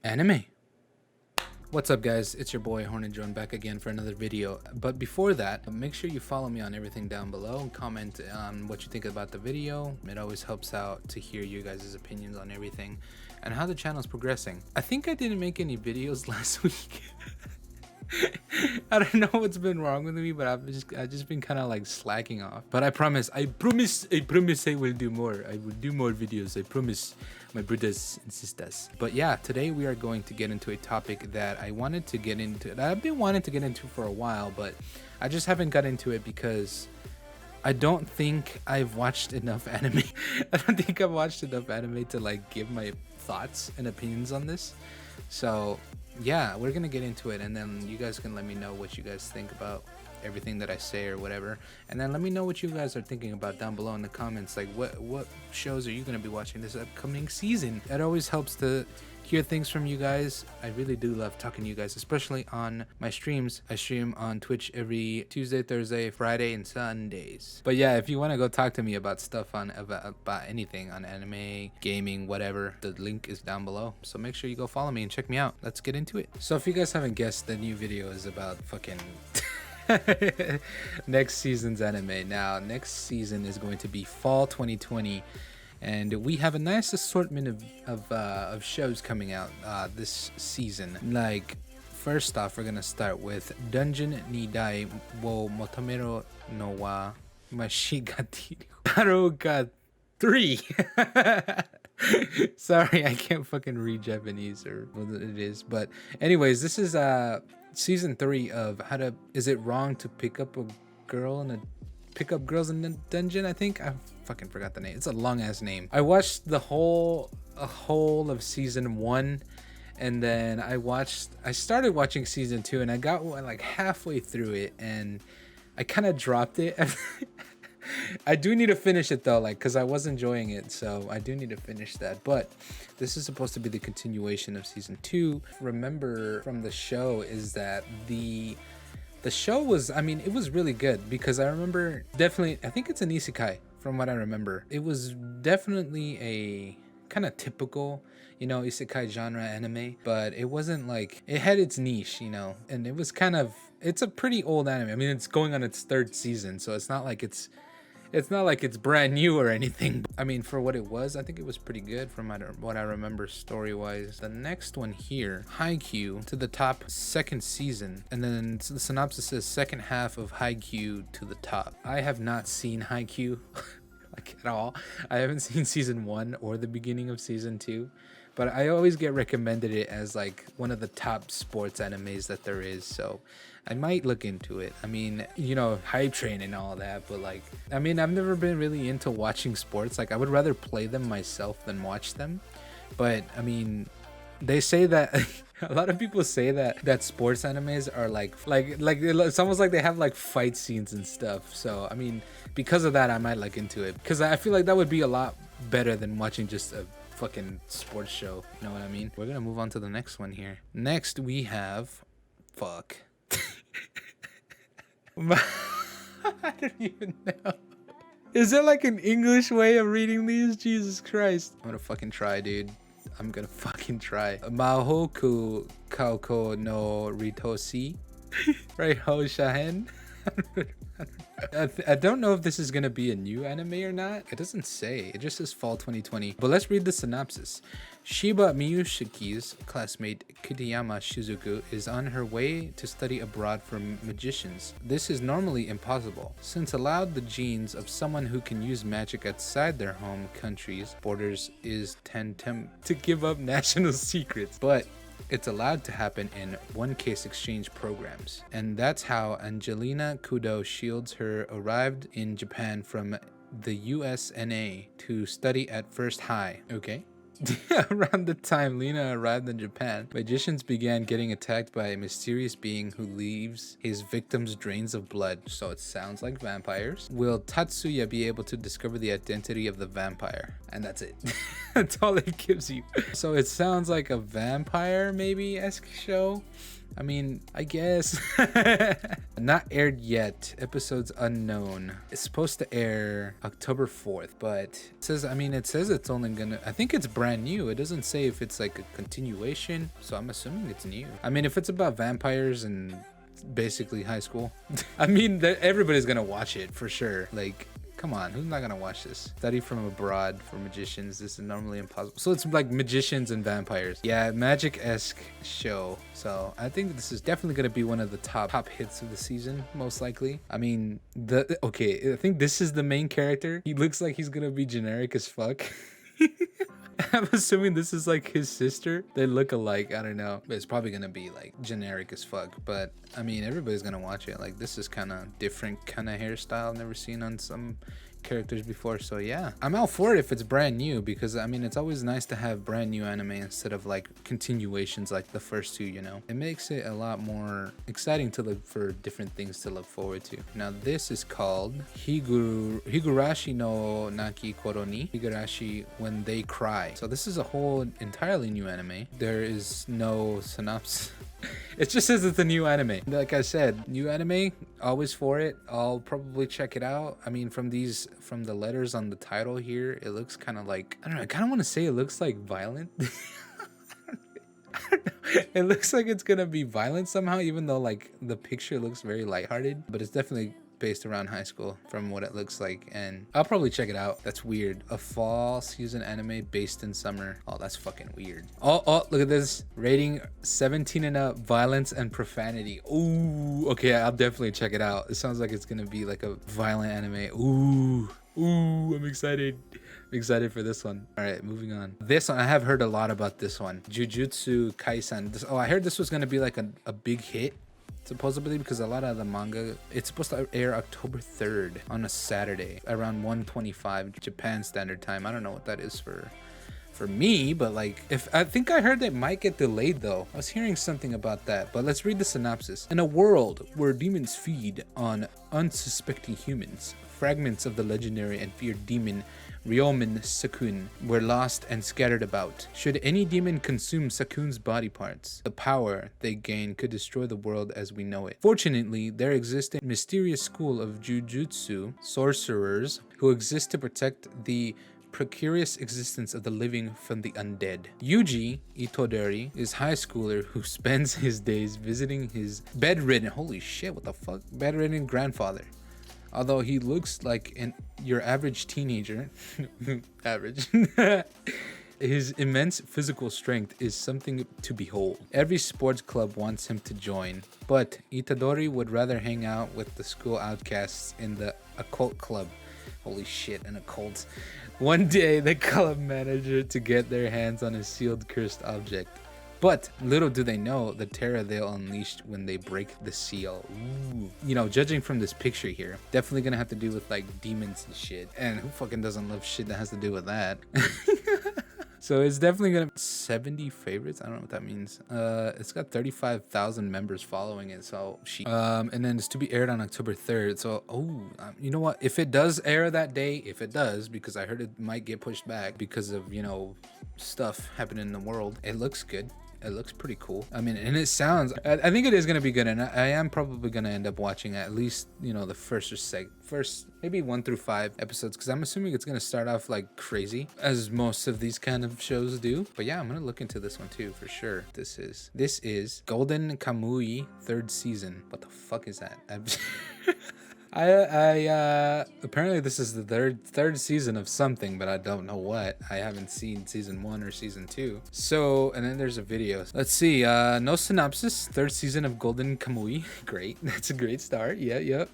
Anime. What's up guys, it's your boy Hornet Drone back again for another video. But before that, make sure you follow me on everything down below and comment on what you think about the video. It always helps out to hear you guys' opinions on everything and how the channel's progressing. I think I didn't make any videos last week. I don't know what's been wrong with me, but I've just been kind of like slacking off. But I promise I will do more. I will do more videos. I promise, my brothers and sisters. But yeah, today we are going to get into a topic that I wanted to get into, that I've been wanting to get into for a while, but I just haven't got into it because I don't think I've watched enough anime. I don't think I've watched enough anime to like give my thoughts and opinions on this. So yeah, we're gonna get into it, and then you guys can let me know what you guys think about everything that I say or whatever, and then let me know what you guys are thinking about down below in the comments. Like what shows are you gonna be watching this upcoming season? It always helps to hear things from you guys. I really do love talking to you guys, especially on my streams. I stream on Twitch every Tuesday, Thursday, Friday, and Sundays. But yeah, if you want to go talk to me about stuff on about anything on anime, gaming, whatever, the link is down below. So make sure you go follow me and check me out. Let's get into it. So if you guys haven't guessed, the new video is about fucking next season's anime. Now, next season is going to be fall 2020. And we have a nice assortment of shows coming out this season. Like, first off, we're gonna start with Dungeon ni Dai wo Motomero no wa Mashigatiri Haruka 3. Sorry, I can't fucking read Japanese or what it is. But anyways, this is season 3 of is it wrong to pick up girls in the dungeon? I think I fucking forgot the name. It's a long ass name. I watched the whole of season 1, and then I started watching season 2, and I got like halfway through it, and I kind of dropped it. I do need to finish it though, like, because I was enjoying it, so I do need to finish that. But this is supposed to be the continuation of season 2. Remember from the show is that the show was, I mean, it was really good, because I remember definitely, I think it's an isekai from what I remember. It was definitely a kind of typical, you know, isekai genre anime, but it wasn't like, it had its niche, you know, and it was kind of, it's a pretty old anime. I mean, it's going on its 3rd season, so it's not like it's brand new or anything. I mean, for what it was, I think it was pretty good from what I remember story-wise. The next one here, Haikyuu to the top 2nd season, and then the synopsis says 2nd half of Haikyuu to the top. I have not seen Haikyuu like at all. I haven't seen season 1 or the beginning of season 2, but I always get recommended it as like one of the top sports animes that there is, so I might look into it. I mean, you know, hype train and all that, but like, I mean, I've never been really into watching sports. Like, I would rather play them myself than watch them. But I mean, they say that a lot of people say that sports animes are like it's almost like they have like fight scenes and stuff. So I mean, because of that, I might look into it, because I feel like that would be a lot better than watching just a fucking sports show. You know what I mean? We're gonna move on to the next one here. Next we have I don't even know. Is there like an English way of reading these? Jesus Christ. I'm gonna fucking try, dude. I'm gonna fucking try. Mahoku Kauko no Ritoshi. Right, Ho Shahen. I don't know if this is gonna be a new anime or not. It doesn't say. It just says fall 2020. But let's read the synopsis. Shiba Miyushiki's classmate Kitayama Shizuku is on her way to study abroad for magicians. This is normally impossible, since allowed the genes of someone who can use magic outside their home country's borders is tend to give up national secrets. But it's allowed to happen in one-case exchange programs. And that's how Angelina Kudo Shields her arrived in Japan from the USNA to study at First High. Okay. Around the time Lena arrived in Japan, magicians began getting attacked by a mysterious being who leaves his victims drains of blood. So it sounds like vampires. Will Tatsuya be able to discover the identity of the vampire? And that's it. That's all it gives you. So it sounds like a vampire maybe-esque show. I mean, I guess. Not aired yet. Episodes unknown. It's supposed to air October 4th, but it says, I mean, it says it's only gonna, I think it's brand new. It doesn't say if it's like a continuation, so I'm assuming it's new. I mean, if it's about vampires and basically high school, I mean, everybody's gonna watch it for sure. Like, come on, who's not gonna watch this? Study from abroad for magicians. This is normally impossible. So it's like magicians and vampires. Yeah, magic-esque show. So I think this is definitely gonna be one of the top hits of the season, most likely. I mean, okay, I think this is the main character. He looks like he's gonna be generic as fuck. I'm assuming this is like his sister. They look alike. I don't know, but it's probably gonna be like generic as fuck. But I mean, everybody's gonna watch it. Like, this is kind of different kind of hairstyle I've never seen on some characters before. So yeah, I'm out for it if it's brand new, because I mean, it's always nice to have brand new anime instead of like continuations like the first two, you know. It makes it a lot more exciting to look for different things to look forward to. Now this is called Higurashi no Naki Koro ni Higurashi When They Cry. So this is a whole entirely new anime. There is no synopsis. It just says it's a new anime. Like I said, new anime, always for it. I'll probably check it out. I mean, from the letters on the title here, it looks kind of like, I don't know, I kind of want to say it looks like violent. I don't know. It looks like it's gonna be violent somehow, even though like the picture looks very lighthearted, but it's definitely based around high school from what it looks like, and I'll probably check it out. That's weird. A fall season anime based in summer. Oh, that's fucking weird. Oh, look at this. Rating 17 and up, violence and profanity. Ooh, okay, I'll definitely check it out. It sounds like it's gonna be like a violent anime. Ooh, I'm excited. I'm excited for this one. All right, moving on. This one, I have heard a lot about this one. Jujutsu Kaisen. I heard this was gonna be like a big hit, supposedly, because a lot of the manga, it's supposed to air October 3rd on a Saturday around 1:25 Japan Standard Time. I don't know what that is for me, but like, if I think I heard it might get delayed though. I was hearing something about that, but let's read the synopsis. In a world where demons feed on unsuspecting humans, fragments of the legendary and feared demon Ryomen Sakun were lost and scattered about. Should any demon consume Sakun's body parts, the power they gain could destroy the world as we know it. Fortunately, there exists a mysterious school of Jujutsu sorcerers who exist to protect the precarious existence of the living from the undead. Yuji Itodori is a high schooler who spends his days visiting his bedridden, holy shit, what the fuck, bedridden grandfather. Although he looks like your average teenager, average, his immense physical strength is something to behold. Every sports club wants him to join, but Itadori would rather hang out with the school outcasts in the occult club. Holy shit, an occult. One day, the club manager to get their hands on a sealed cursed object. But little do they know the terror they'll unleash when they break the seal. Ooh. You know, judging from this picture here, definitely gonna have to do with like demons and shit. And who fucking doesn't love shit that has to do with that? So it's definitely gonna 70 favorites. I don't know what that means. It's got 35,000 members following it. So and then it's to be aired on October 3rd. So you know what? If it does air that day, if it does, because I heard it might get pushed back because of, you know, stuff happening in the world. It looks good. It looks pretty cool. I mean, and it sounds, I think it is going to be good, and I am probably going to end up watching at least, you know, the first maybe 1 through 5 episodes, because I'm assuming it's going to start off like crazy, as most of these kind of shows do. But yeah, I'm going to look into this one too, for sure. This is Golden Kamuy 3rd season. What the fuck is that? Apparently this is the third season of something, but I don't know what. I haven't seen season 1 or season 2. So, and then there's a video. Let's see. No synopsis. 3rd season of Golden Kamuy. Great. That's a great start. Yeah, yep.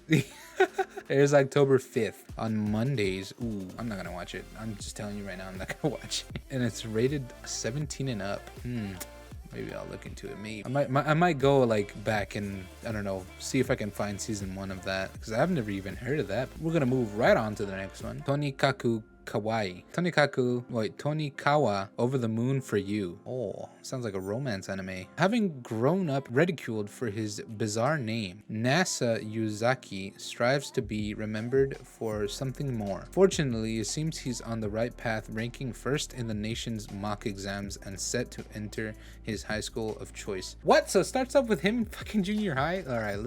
There's October 5th on Mondays. Ooh, I'm not gonna watch it. I'm just telling you right now, I'm not gonna watch it. And it's rated 17 and up. Maybe I'll look into it. Maybe I might go like back and, I don't know, see if I can find season 1 of that, because I've never even heard of that. But we're gonna move right on to the next one. Tonikaku Kawaii. Tonikawa over the moon for you. Oh, sounds like a romance anime. Having grown up ridiculed for his bizarre name, Nasa Yuzaki strives to be remembered for something more. Fortunately, it seems he's on the right path, ranking first in the nation's mock exams and set to enter his high school of choice. What? So it starts off with him in fucking junior high? Alright,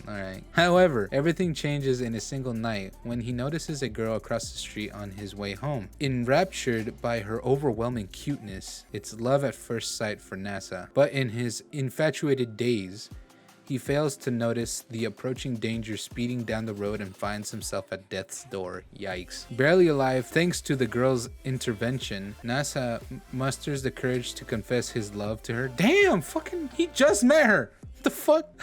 alright. However, everything changes in a single night when he notices a girl across the street on his way home. Enraptured by her overwhelming cuteness, it's love at first sight for Nasa. But in his infatuated daze, he fails to notice the approaching danger speeding down the road and finds himself at death's door. Yikes. Barely alive thanks to the girl's intervention, Nasa musters the courage to confess his love to her. Damn, fucking, he just met her. What the fuck?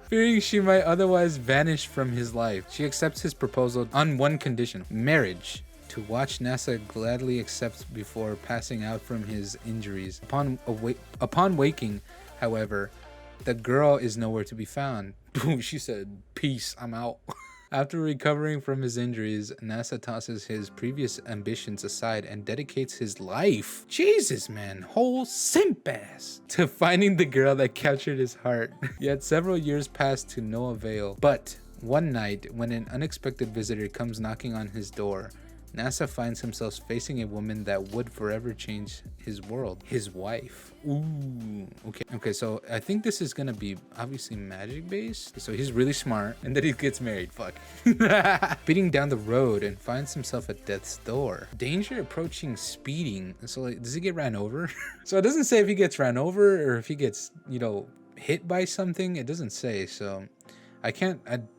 Fearing she might otherwise vanish from his life, she accepts his proposal on one condition: marriage. To watch Nasa gladly accepts before passing out from his injuries. Upon waking, however, the girl is nowhere to be found. She said, peace, I'm out. After recovering from his injuries, Nasa tosses his previous ambitions aside and dedicates his life, Jesus man, whole simp ass, to finding the girl that captured his heart. Yet several years pass to no avail. But one night, when an unexpected visitor comes knocking on his door, Nasa finds himself facing a woman that would forever change his world. His wife. Ooh. Okay, so I think this is gonna be obviously magic based. So he's really smart and then he gets married. Fuck. Speeding down the road and finds himself at death's door. Danger approaching speeding. So like, does he get ran over? So it doesn't say if he gets ran over or if he gets, you know, hit by something. It doesn't say. So I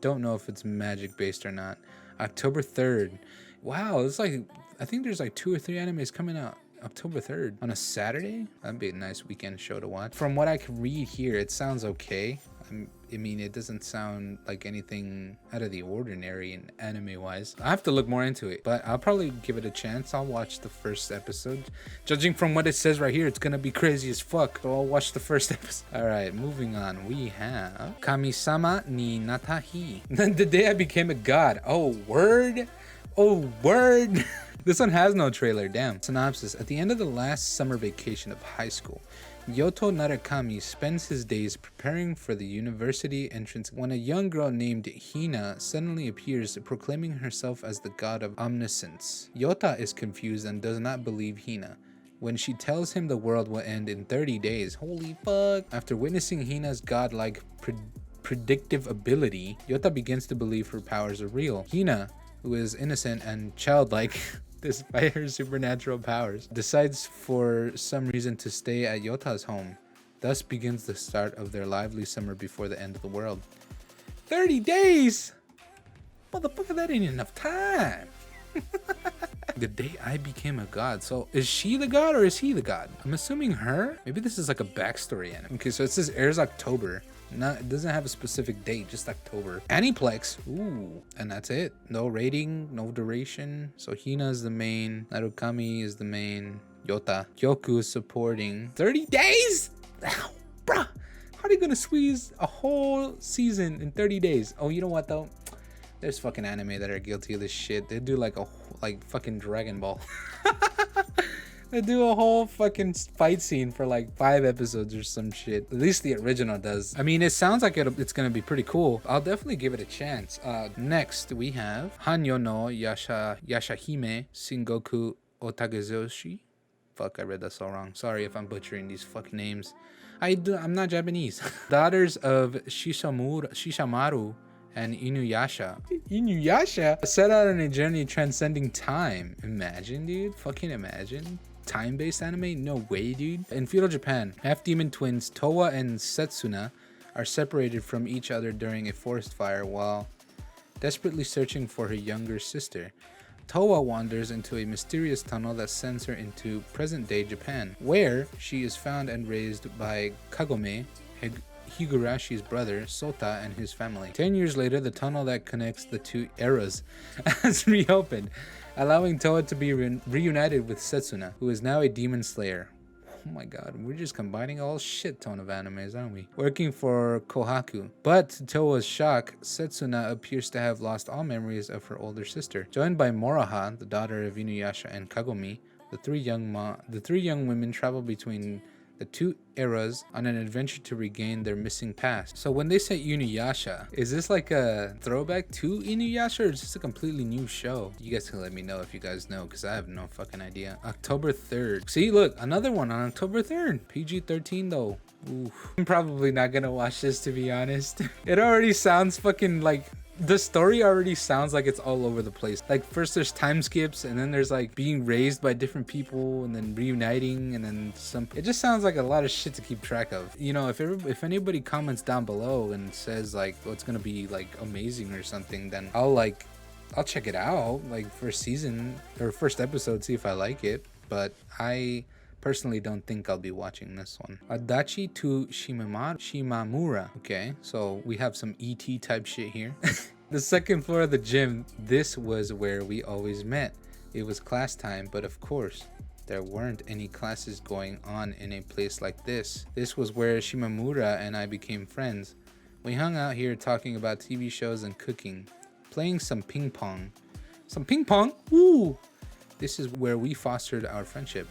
don't know if it's magic based or not. October 3rd. Wow, it's like, I think there's like 2 or 3 animes coming out October 3rd on a Saturday. That'd be a nice weekend show to watch. From what I can read here, it sounds okay. I mean, it doesn't sound like anything out of the ordinary in anime wise. I have to look more into it, but I'll probably give it a chance. I'll watch the first episode. Judging from what it says right here, it's gonna be crazy as fuck. So I'll watch the first episode. All right, moving on. We have Kamisama ni Natahi. The day I became a god. Oh, word. Oh, word. This one has no trailer, damn. Synopsis. At the end of the last summer vacation of high school, Yoto Narakami spends his days preparing for the university entrance when a young girl named Hina suddenly appears, proclaiming herself as the god of omniscience. Yota is confused and does not believe Hina when she tells him the world will end in 30 days. Holy fuck. After witnessing Hina's godlike predictive ability, Yota begins to believe her powers are real. Hina, who is innocent and childlike despite her supernatural powers, decides for some reason to stay at Yota's home. Thus begins the start of their lively summer before the end of the world. 30 days? Motherfucker, that ain't enough time. The day I became a god. So is she the god or is he the god? I'm assuming her. Maybe this is like a backstory anime. Okay, so it says airs October. It doesn't have a specific date, just October. Aniplex. Ooh, and that's it. No rating, no duration. So Hina is the main. Narukami is the main. Yota. Kyoku is supporting. 30 days? Ow, bruh. How are they gonna squeeze a whole season in 30 days? Oh, you know what though? There's fucking anime that are guilty of this shit. They do like fucking Dragon Ball. They do a whole fucking fight scene for like 5 episodes or some shit. At least the original does. I mean, it sounds like it's gonna be pretty cool. I'll definitely give it a chance. Next, we have Hanano Yashahime Shingoku Otagezoshi. Fuck, I read that so wrong. Sorry if I'm butchering these fucking names. I'm not Japanese. Daughters of Shishamaru and Inuyasha. Inuyasha set out on a journey transcending time. Imagine, dude. Fucking imagine. Time-based anime? No way, dude. In feudal Japan, half-demon twins Towa and Setsuna are separated from each other during a forest fire while desperately searching for her younger sister. Towa wanders into a mysterious tunnel that sends her into present-day Japan, where she is found and raised by Kagome, Higurashi's brother, Sota, and his family. 10 years later, the tunnel that connects the two eras has reopened, allowing Towa to be reunited with Setsuna, who is now a demon slayer. Oh my god, we're just combining all shit ton of animes, aren't we? Working for Kohaku. But to Toa's shock, Setsuna appears to have lost all memories of her older sister. Joined by Moroha, the daughter of Inuyasha and Kagome, the three young women travel between the two eras on an adventure to regain their missing past. So when they say Inuyasha, is this like a throwback to Inuyasha, or is this a completely new show? You guys can let me know if you guys know, because I have no fucking idea. October 3rd. See, look, another one on October 3rd. PG-13 though. Oof. I'm probably not gonna watch this, to be honest. It already sounds fucking like, the story already sounds like it's all over the place. Like, first there's time skips, and then there's like being raised by different people, and then reuniting, and then some. It just sounds like a lot of shit to keep track of. You know, if anybody comments down below and says like, oh, it's gonna be like amazing or something, then I'll check it out, like first season or first episode, see if I like it. But I personally don't think I'll be watching this one. Adachi to Shimamura. Okay, so we have some ET type shit here. The second floor of the gym, this was where we always met. It was class time, but of course, there weren't any classes going on in a place like this. This was where Shimamura and I became friends. We hung out here talking about TV shows and cooking, playing some ping pong. Some ping pong? Woo! This is where we fostered our friendship.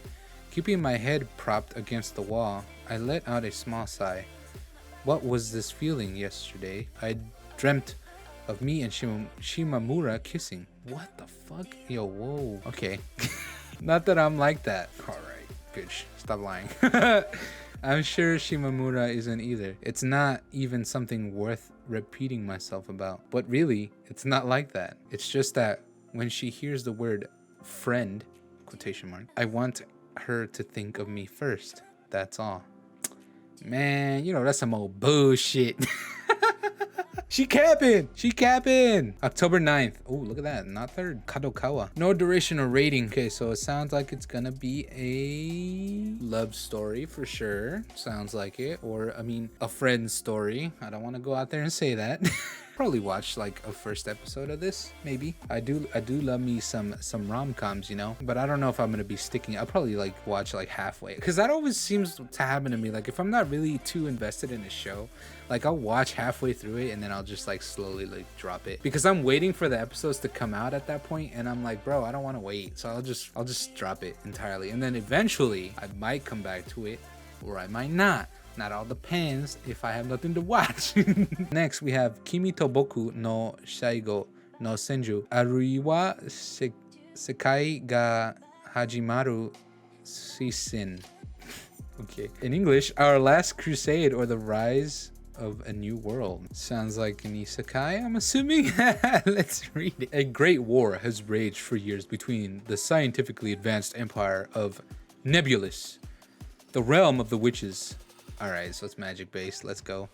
Keeping my head propped against the wall, I let out a small sigh. What was this feeling yesterday? I dreamt of me and Shimamura kissing. What the fuck? Yo, whoa. Okay. Not that I'm like that. Alright, bitch. Stop lying. I'm sure Shimamura isn't either. It's not even something worth repeating myself about. But really, it's not like that. It's just that when she hears the word friend, quotation mark, I want her to think of me first. That's all. Man, you know, that's some old bullshit. She capping. October 9th. Oh, look at that. Not 3rd. Kadokawa. No duration or rating. Okay, so it sounds like it's gonna be a love story for sure. Sounds like it. Or, I mean, a friend story. I don't want to go out there and say that. Probably watch like a first episode of this, maybe. I do love me some rom-coms, you know, but I don't know if I'm gonna be sticking. I'll probably like watch like halfway, because that always seems to happen to me. Like, if I'm not really too invested in a show, like I'll watch halfway through it and then I'll just like slowly like drop it, because I'm waiting for the episodes to come out at that point, and I'm like, bro, I don't want to wait, so I'll just drop it entirely, and then eventually I might come back to it, or I might not. Not all depends if I have nothing to watch. Next, we have Kimitoboku no Shaigo no Senju. Aruiwa Sekai ga Hajimaru Shisin. Okay. In English, Our Last Crusade, or The Rise of a New World. Sounds like an isekai, I'm assuming. Let's read it. A great war has raged for years between the scientifically advanced empire of Nebulous, the realm of the witches. Alright, so it's magic based. Let's go.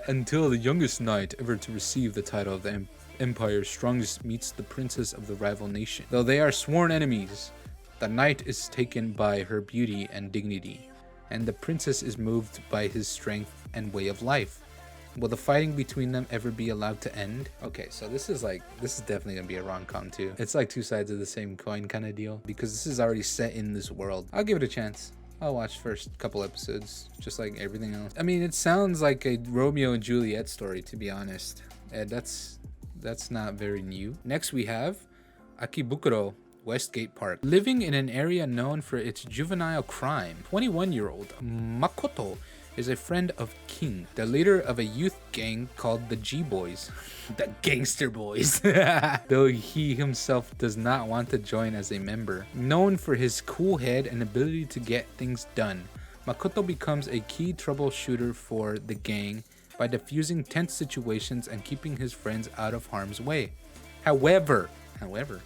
Until the youngest knight ever to receive the title of the Empire's strongest meets the princess of the rival nation. Though they are sworn enemies, the knight is taken by her beauty and dignity, and the princess is moved by his strength and way of life. Will the fighting between them ever be allowed to end? Okay, so this is definitely gonna be a rom-com too. It's like two sides of the same coin kind of deal, because this is already set in this world. I'll give it a chance. I'll watch first couple episodes, just like everything else. I mean, it sounds like a Romeo and Juliet story, to be honest. And that's not very new. Next we have Akibukuro, Westgate Park. Living in an area known for its juvenile crime, 21-year-old Makoto is a friend of King, the leader of a youth gang called the G-Boys. The Gangster Boys. Though he himself does not want to join as a member. Known for his cool head and ability to get things done, Makoto becomes a key troubleshooter for the gang by diffusing tense situations and keeping his friends out of harm's way. However,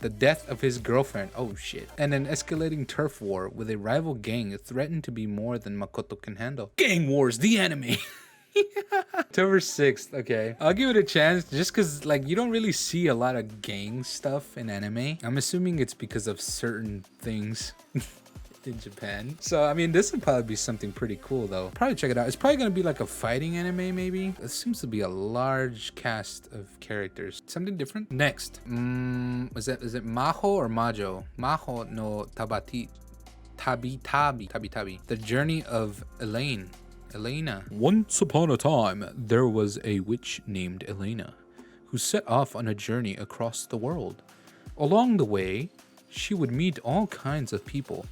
the death of his girlfriend, oh shit, and an escalating turf war with a rival gang threaten to be more than Makoto can handle. Gang Wars, the anime. October 6th, okay. I'll give it a chance just because, like, you don't really see a lot of gang stuff in anime. I'm assuming it's because of certain things in Japan. So, I mean, this would probably be something pretty cool, though. Probably check it out. It's probably going to be like a fighting anime, maybe. It seems to be a large cast of characters. Something different. Next. Is it Maho or Majo? Maho no Tabi. The journey of Elena. Once upon a time, there was a witch named Elena who set off on a journey across the world. Along the way, she would meet all kinds of people,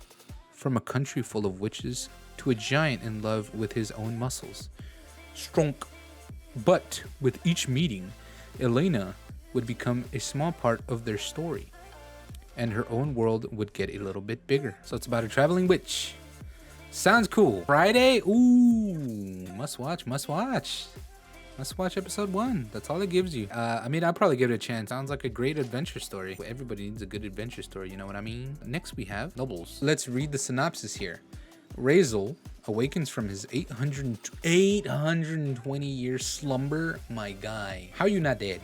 from a country full of witches to a giant in love with his own muscles. Strunk. But with each meeting, Elena would become a small part of their story, and her own world would get a little bit bigger. So it's about a traveling witch. Sounds cool. Friday? Ooh, must watch. Must watch episode 1. That's all it gives you. I mean, I'll probably give it a chance. Sounds like a great adventure story. Everybody needs a good adventure story, you know what I mean? Next we have Nobles. Let's read the synopsis here. Razel awakens from his 820-year slumber. My guy. How are you not dead?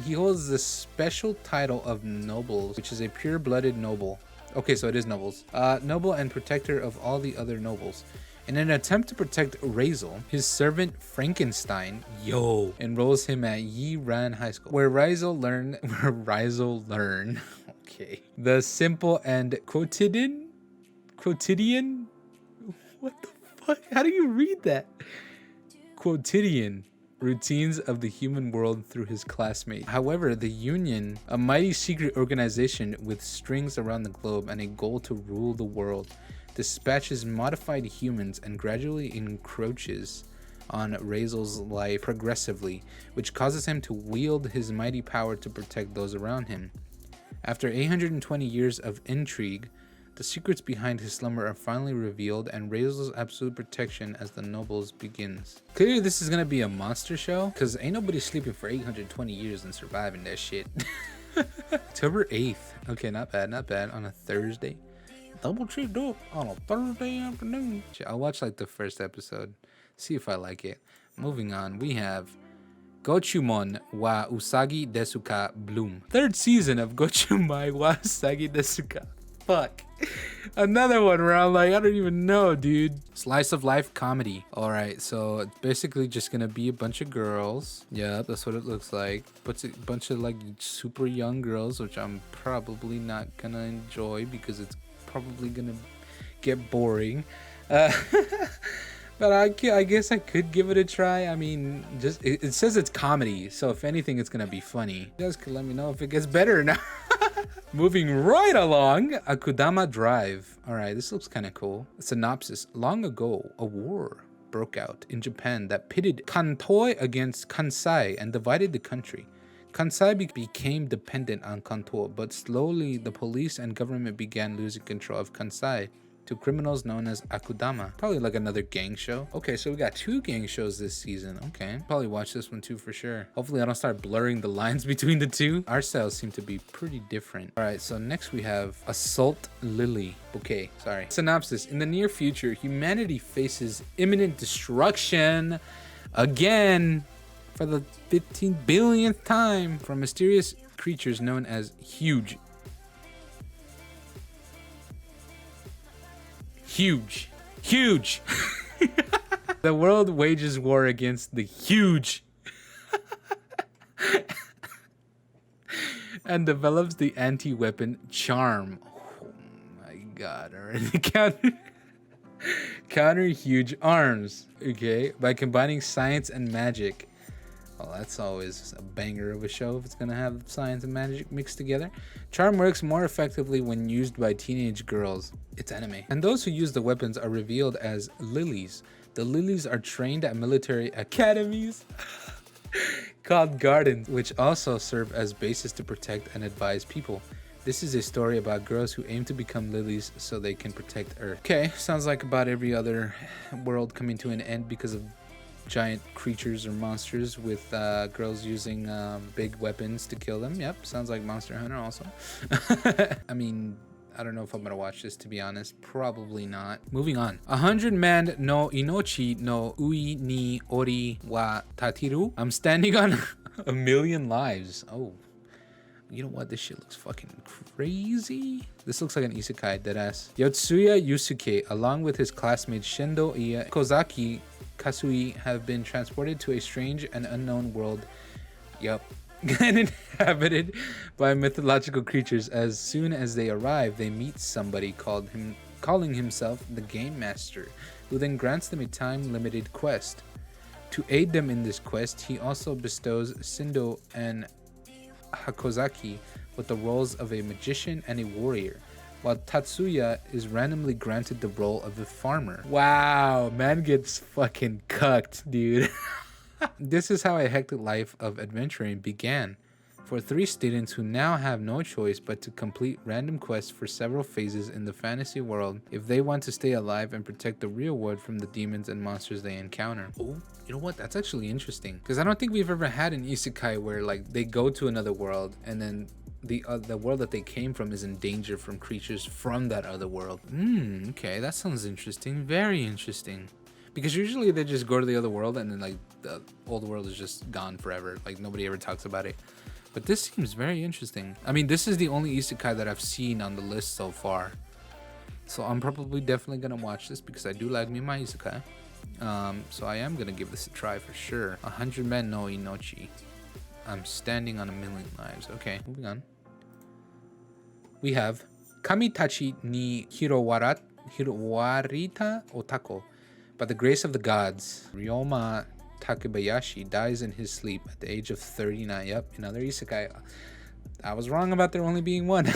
He holds the special title of Nobles, which is a pure-blooded noble. Okay, so it is Nobles. Noble and protector of all the other nobles. In an attempt to protect Razel, his servant Frankenstein, enrolls him at Yiran High School, where Razel learn, okay, the simple and quotidian, what the fuck? How do you read that? Quotidian routines of the human world through his classmates. However, the Union, a mighty secret organization with strings around the globe and a goal to rule the world, dispatches modified humans and gradually encroaches on Razel's life progressively, which causes him to wield his mighty power to protect those around him. After 820 years of intrigue, the secrets behind his slumber are finally revealed, and Razel's absolute protection as the Nobles begins. Clearly this is gonna be a monster show, because ain't nobody sleeping for 820 years and surviving that shit. October 8th. Okay, not bad. On a Thursday. Double checked up on a Thursday afternoon. I'll watch like the first episode, see if I like it. Moving on, we have Gotchumon wa Usagi Desuka Bloom. 3rd season of Gotchumon wa Usagi Desuka. Fuck. Another one where I'm like, I don't even know, dude. Slice of life comedy. Alright, so it's basically just gonna be a bunch of girls. Yeah, that's what it looks like. But a bunch of like super young girls, which I'm probably not gonna enjoy because it's probably gonna get boring. But I guess I could give it a try. I mean, just it says it's comedy, so if anything, it's gonna be funny. You guys could let me know if it gets better or not. Moving right along, Akudama Drive. All right, this looks kind of cool. Synopsis: long ago, a war broke out in Japan that pitted Kanto against Kansai and divided the country. Kansai became dependent on Kanto, but slowly the police and government began losing control of Kansai to criminals known as Akudama. Probably like another gang show. Okay, so we got 2 gang shows this season. Okay, probably watch this one too for sure. Hopefully I don't start blurring the lines between the two. Art styles seem to be pretty different. All right, so next we have Assault Lily. Okay, sorry. Synopsis: in the near future, humanity faces imminent destruction again for the 15 billionth time from mysterious creatures known as Huge. The world wages war against the Huge and develops the anti-weapon Charm. Oh my god, already counter Huge arms, okay, by combining science and magic. Well, that's always a banger of a show if it's gonna have science and magic mixed together. Charm works more effectively when used by teenage girls. It's anime. And those who use the weapons are revealed as lilies. The lilies are trained at military academies called gardens, which also serve as bases to protect and advise people. This is a story about girls who aim to become lilies so they can protect Earth. Okay, sounds like about every other world coming to an end because of giant creatures or monsters with girls using big weapons to kill them. Yep, sounds like Monster Hunter also. I mean, I don't know if I'm gonna watch this, to be honest. Probably not. Moving on. 100-man no inochi no ui ni ori wa tatiru. I'm standing on 1,000,000 lives. Oh, you know what? This shit looks fucking crazy. This looks like an isekai, deadass. Yotsuya Yusuke, along with his classmates Shendo Iya, Kozaki Kasui, have been transported to a strange and unknown world. Yup. And inhabited by mythological creatures. As soon as they arrive, they meet somebody called calling himself the Game Master, who then grants them a time-limited quest. To aid them in this quest, he also bestows Shindo and Hakozaki with the roles of a magician and a warrior, while Tatsuya is randomly granted the role of a farmer. Wow, man gets fucking cucked, dude. This is how a hectic life of adventuring began, for 3 students who now have no choice but to complete random quests for several phases in the fantasy world if they want to stay alive and protect the real world from the demons and monsters they encounter. Oh, you know what? That's actually interesting, because I don't think we've ever had an isekai where like they go to another world and then the world that they came from is in danger from creatures from that other world. Okay, that sounds interesting. Very interesting. Because usually they just go to the other world and then like the old world is just gone forever. Like nobody ever talks about it. But this seems very interesting. I mean, this is the only isekai that I've seen on the list so far. So I'm probably definitely gonna watch this because I do like me my isekai. So I am gonna give this a try for sure. 100 Men no Inochi. I'm standing on 1,000,000 lives. Okay, moving on. We have Kamitachi ni Hirowarat Hirowarita Otako. By the grace of the gods, Ryoma Takebayashi dies in his sleep at the age of 39. Yep, another isekai. I was wrong about there only being one.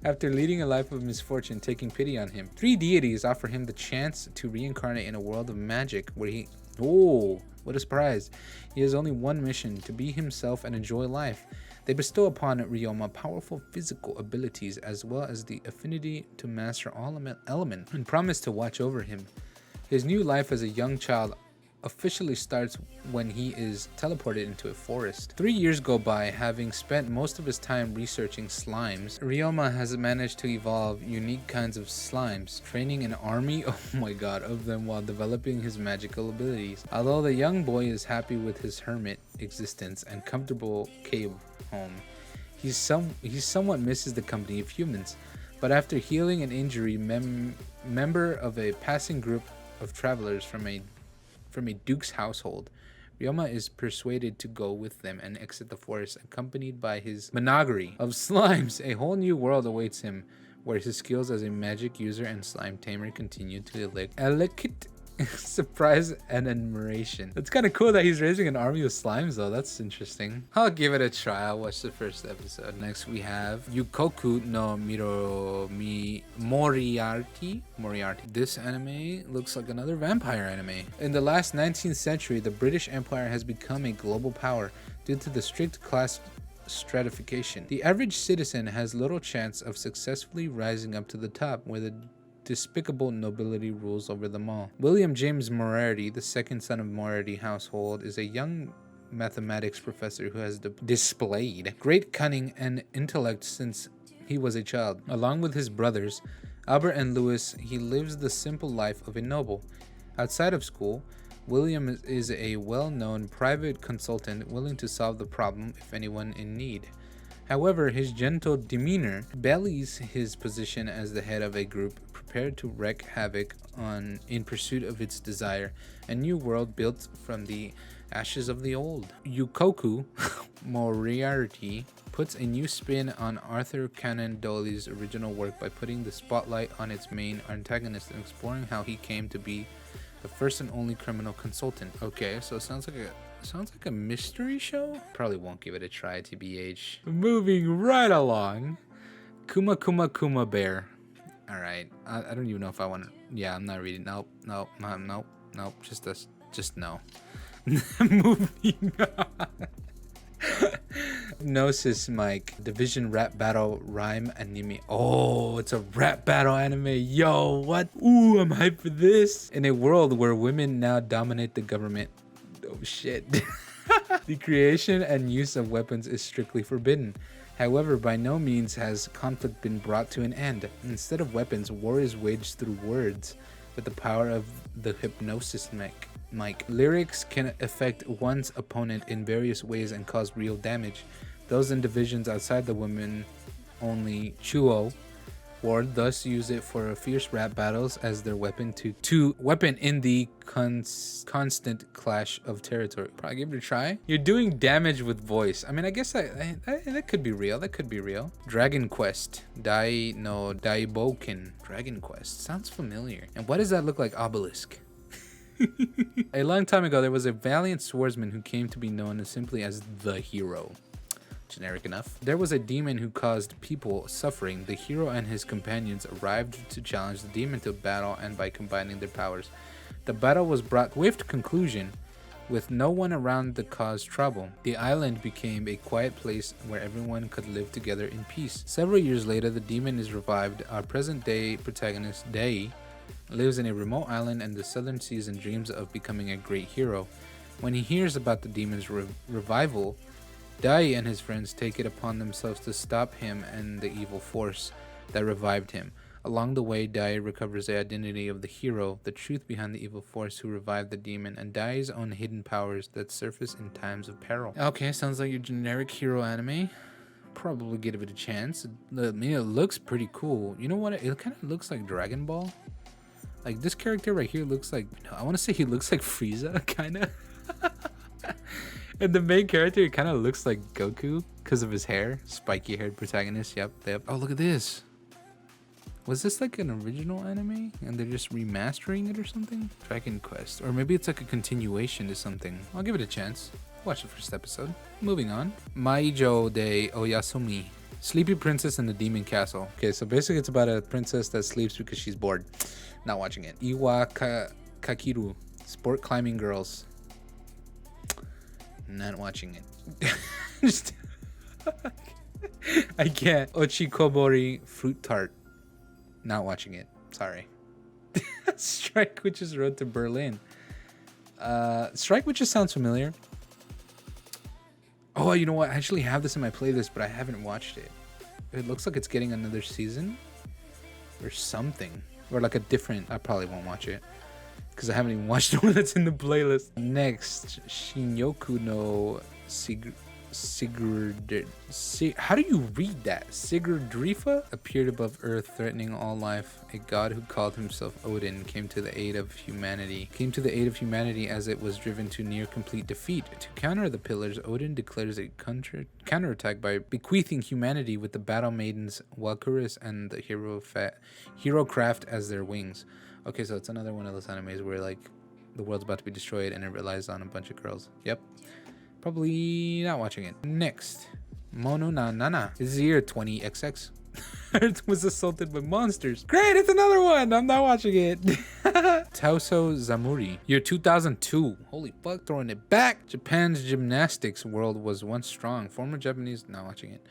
After leading a life of misfortune, taking pity on him, 3 deities offer him the chance to reincarnate in a world of magic where he... Oh, what a surprise. He has only one mission, to be himself and enjoy life. They bestow upon Ryoma powerful physical abilities as well as the affinity to master all elements and promise to watch over him. His new life as a young child officially starts when he is teleported into a forest. 3 years go by, having spent most of his time researching slimes. Ryoma has managed to evolve unique kinds of slimes, training an army, oh my god, of them while developing his magical abilities. Although the young boy is happy with his hermit existence and comfortable cave home, he somewhat misses the company of humans. But after healing an injury, member of a passing group of travelers from a duke's household, Ryoma is persuaded to go with them and exit the forest, accompanied by his menagerie of slimes. A whole new world awaits him, where his skills as a magic user and slime tamer continue to elicit surprise and admiration. It's kind of cool that he's raising an army of slimes though. That's interesting. I'll give it a try. I'll watch the first episode. Next we have Yukoku no Miroro Moriarty. This anime looks like another vampire anime. In the last 19th century, the British Empire has become a global power due to the strict class stratification. The average citizen has little chance of successfully rising up to the top, where the despicable nobility rules over them all. William James Moriarty, the second son of Moriarty household, is a young mathematics professor who has displayed great cunning and intellect since he was a child. Along with his brothers, Albert and Louis, he lives the simple life of a noble. Outside of school, William is a well-known private consultant willing to solve the problem if anyone in need. However, his gentle demeanor belies his position as the head of a group prepared to wreak havoc in pursuit of its desire, a new world built from the ashes of the old. Yukoku Moriarty puts a new spin on Arthur Conan Doyle's original work by putting the spotlight on its main antagonist and exploring how he came to be the first and only criminal consultant. Okay, so it sounds like a mystery show? Probably won't give it a try, TBH. Moving right along. Kuma Bear. Alright, I don't even know if I want to... Yeah, I'm not reading. Nope. Just no. Moving on. Hypnosis Mike. Division rap battle rhyme anime. Oh, it's a rap battle anime. Yo, what? Ooh, I'm hyped for this. In a world where women now dominate the government. Oh shit. The creation and use of weapons is strictly forbidden. However, by no means has conflict been brought to an end. Instead of weapons, war is waged through words with the power of the hypnosis mic. Lyrics can affect one's opponent in various ways and cause real damage. Those in divisions outside the women only Chuo sword, thus use it for fierce rap battles as their weapon to weapon in the constant clash of territory. Probably give it a try. You're doing damage with voice. I mean, I guess that could be real. That could be real. Dragon Quest Dai no Daiboken. Dragon Quest sounds familiar. And what does that look like? Obelisk. A long time ago, there was a valiant swordsman who came to be known as simply as the hero. Generic enough. There was a demon who caused people suffering. The hero and his companions arrived to challenge the demon to battle, and by combining their powers, the battle was brought swift conclusion with no one around to cause trouble. The island became a quiet place where everyone could live together in peace. Several years later, the demon is revived. Our present day protagonist, Dai, lives in a remote island in the southern seas and dreams of becoming a great hero. When he hears about the demon's revival, Dai and his friends take it upon themselves to stop him and the evil force that revived him. Along the way, Dai recovers the identity of the hero, the truth behind the evil force who revived the demon, and Dai's own hidden powers that surface in times of peril. Okay, sounds like your generic hero anime. Probably give it a chance. I mean, it looks pretty cool. You know what? It kind of looks like Dragon Ball. Like, this character right here looks like... I want to say he looks like Frieza, kind of. And the main character kind of looks like Goku because of his hair. Spiky haired protagonist. Yep. Oh, look at this. Was this like an original anime and they're just remastering it or something? Dragon Quest. Or maybe it's like a continuation to something. I'll give it a chance. Watch the first episode. Moving on. Maijo de Oyasumi. Sleepy Princess in the Demon Castle. Okay, so basically it's about a princess that sleeps because she's bored. Not watching it. Iwa Kakiru. Sport Climbing Girls. Not watching it. I can't. Ochikobori Fruit Tart. Not watching it. Sorry. Strike Witches Road to Berlin. Strike Witches sounds familiar. Oh, you know what? I actually have this in my playlist, but I haven't watched it. It looks like it's getting another season or something. Or like a different... I probably won't watch it because I haven't even watched the one that's in the playlist. Next, Shinyoku no how do you read that? Sigurdrifa appeared above Earth, threatening all life. A god who called himself Odin came to the aid of humanity. As it was driven to near complete defeat. To counter the pillars, Odin declares a counterattack by bequeathing humanity with the battle maidens Walküres and the hero craft as their wings. Okay, so it's another one of those animes where like the world's about to be destroyed and it relies on a bunch of girls. Yep. Probably not watching it. Next, Mono na Nana. This is year 20XX. Earth was assaulted by monsters. Great, it's another one. I'm not watching it. Tauso Zamuri. Year 2002. Holy fuck, throwing it back. Japan's gymnastics world was once strong. Former Japanese, not watching it.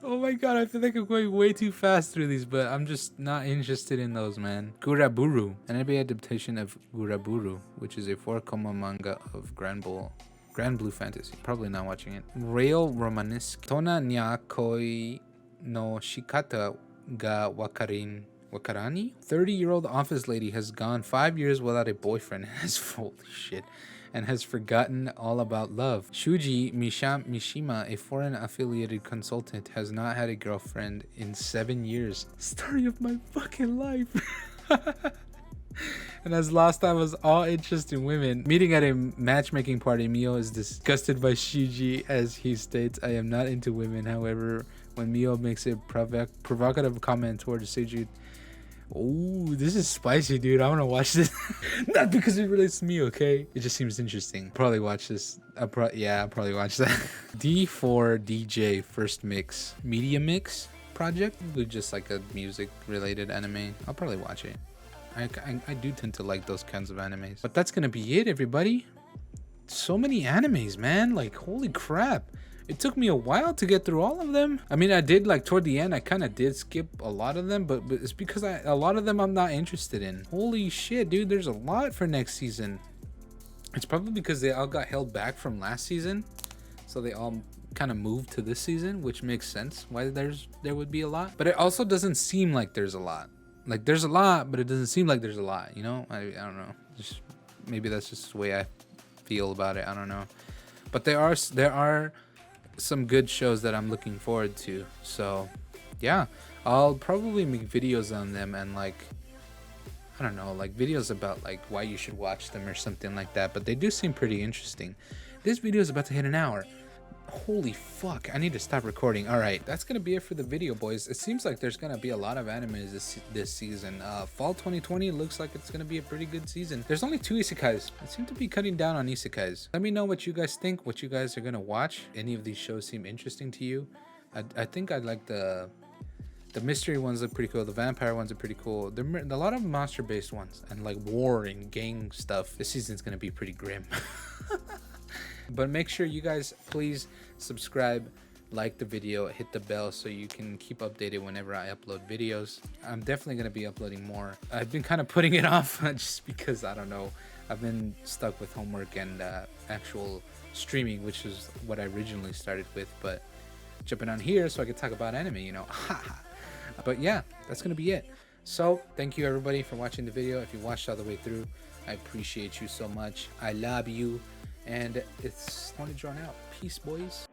Oh my god, I feel like I'm going way too fast through these, but I'm just not interested in those, man. Guraburu, an anime adaptation of Guraburu, which is a 4-koma manga of Grand Blue Fantasy. Probably not watching it. Rail Romanesque. Tona nya koi no shikata ga wakarani? 30-year-old office lady has gone 5 years without a boyfriend holy shit, and has forgotten all about love. Shuji Mishima, a foreign affiliated consultant, has not had a girlfriend in 7 years. Story of my fucking life. And as lost I was all interest in women. Meeting at a matchmaking party, Mio is disgusted by Shuji as he states, I am not into women. However, when Mio makes a provocative comment towards Seiju, oh, this is spicy, dude. I want to watch this. Not because it relates to me, okay? It just seems interesting. Probably watch this. I'll probably watch that. D4DJ First Mix Media Mix project. Probably just like a music-related anime. I'll probably watch it. I do tend to like those kinds of animes. But that's gonna be it, everybody. So many animes, man. Like, holy crap. It took me a while to get through all of them. I mean, I did, like, toward the end, I kind of did skip a lot of them, but it's because a lot of them I'm not interested in. Holy shit, dude, there's a lot for next season. It's probably because they all got held back from last season, so they all kind of moved to this season, which makes sense why there would be a lot. But it also doesn't seem like there's a lot. Like, there's a lot, but it doesn't seem like there's a lot, you know? I don't know. Just maybe that's just the way I feel about it. I don't know. But there are some good shows that I'm looking forward to. So yeah, I'll probably make videos on them and like, I don't know, like videos about like why you should watch them or something like that. But they do seem pretty interesting. This video is about to hit an hour. Holy fuck, I need to stop recording. All right, that's gonna be it for the video, boys. It seems like there's gonna be a lot of animes this season. Fall 2020 looks like it's gonna be a pretty good season. There's only 2 isekais. I seem to be cutting down on isekais. Let me know what you guys think, what you guys are gonna watch. Any of these shows seem interesting to you? I think I like the mystery ones look pretty cool. The vampire ones are pretty cool. There are a lot of monster based ones and like war and gang stuff. This season's gonna be pretty grim. But make sure you guys please subscribe, like the video, hit the bell so you can keep updated whenever I upload videos. I'm definitely going to be uploading more. I've been kind of putting it off just because, I don't know, I've been stuck with homework and actual streaming, which is what I originally started with, but jumping on here so I could talk about anime, you know. But yeah, that's going to be it. So thank you everybody for watching the video. If you watched all the way through, I appreciate you so much. I love you. And it's only drawn out. Peace, boys.